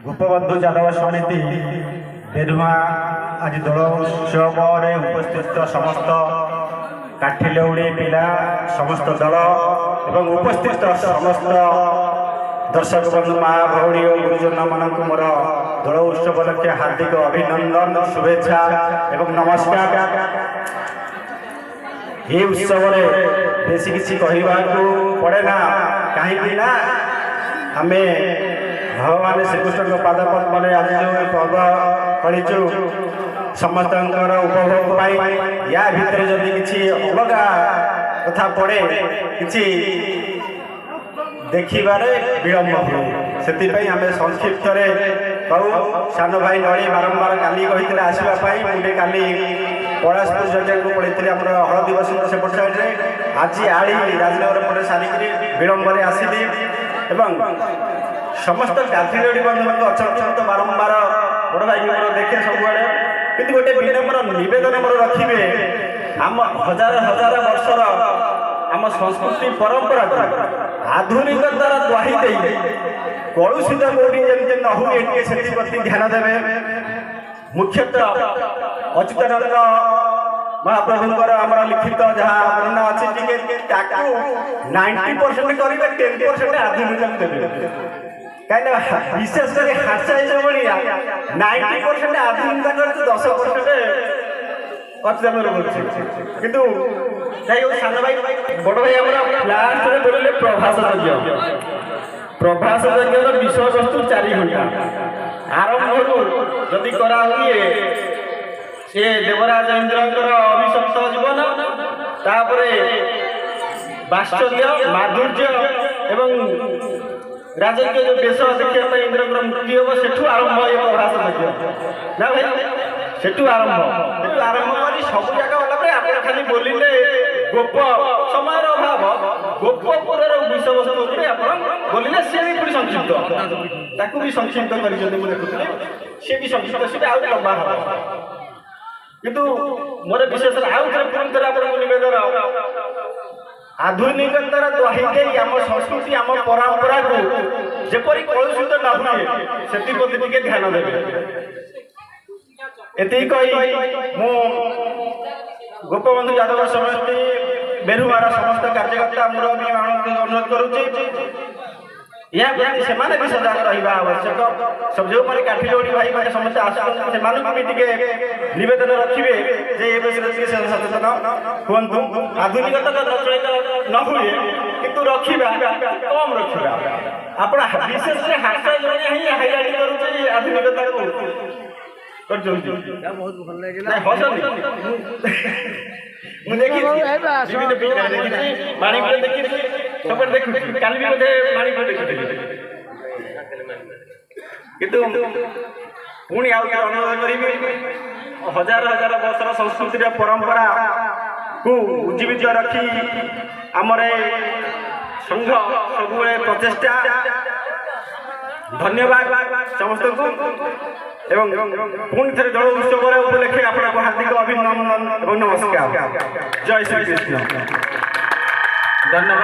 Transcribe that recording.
गोपबंधु यादव समिति बेरुआ आज दल उत्सव उपस्थित समस्त काठिलौड़ी पिला समस्त दल एवं उपस्थित समस्त दर्शक बंधु माँ भौणी और गुरुजन मानक मोर दल उत्सव लक्ष्य हार्दिक अभिनंदन शुभेच्छा एवं नमस्कार। ये उत्सव बेसी किसी कहवा पड़े ना कहीं आम भगवान श्रीकृष्ण पाद पद्म आज जो पर्व करूँ समस्त उपभोग या भितर जदि किसी अलग कथा पड़े कि देखिबारे विलम्ब हुए से आम संक्षिप्त कहूँ सान भाई नड़ी बारंबार काली कही आसवाई मुझे काली पलाशपुर जगह को पढ़ी आम हलदी बसंत सेपट साइड्रे आज आड़ी राजनगर पर सारिक विलम्बर आसली एवं समस्त काठिलौड़ी बंधु अच्छा बारंबार बड़ भाई देखे सबुआड़े कि गोटे विनम्र नवेदन मोर रखिए आम हजार हजार वर्षर आम संस्कृति परंपरा आधुनिकतार द्वाही दे कलुषित कौटी जमी न हुए से प्रति ध्यान देवे। मुख्यतः अच्युतानंद महाप्रभुंर आम लिखित जहाँ वर्णना अच्छी 90% करेंगे 10% आधुनिक देवे कहीं विशेषकर हास्याइज भाया 90% आधुनिकता कर 10% अच्युतानंद किंतु सान भाई बड़ भाई लास्ट बोले प्रभास यज्ञ प्रभास यज्ञ विषय वस्तु 4 घंटा आरंभ जदि करा हुए से देवराज इंद्र अभिशप्त जीवन तापरे बात्सल्य माधुर्य एवं राजकीय जो देश देखा इंद्र मृत्यु हम से आरंभ ये प्रभास यज्ञ ना भाई से आरंभ कर सब जगह गला आप खाली बोलिले गोप समय अभाव गोपपुर विषय वस्तु आप बोलिले सी भी पूरी संक्षिप्त भी संक्षिप्त कर सी भी संक्षिप्त से आउ लंबा हम किंतु मोर विशेष आउ थे आप नवेदन आधुनिकतार द्वाही दे आम संस्कृति आम परंपरा को जेपरी कलुषित न हुए से प्रति ध्यान देवे। एति कही मु गोपबंधु यादव समिति बेरुआर समस्त कार्यकर्ता मुरबी मान अनुरोध करुचे या से भी सजाग रहा आवश्यक सब जो मैंने काठिलौड़ी भाई मैंने समस्त आसन भी नवेदन रखिए जे सचेतन हूँ आधुनिकता प्रचलित न हुए किंतु रखा कम रखा आप विशेष हास्य जड़े ही हाईलाइट करुचे आधुनिकता बहुत भल पुणी अनुरोध करी हजार हजार वर्षर संस्कृति परंपरा को उज्जीवित रखी आमर संघ सब प्रचेषा धन्यवाद समस्त को एवं पुणी थे दल उत्सव उपलक्षे आपको हार्दिक अभिनंदन और नमस्कार। जय श्री कृष्ण। धन्यवाद।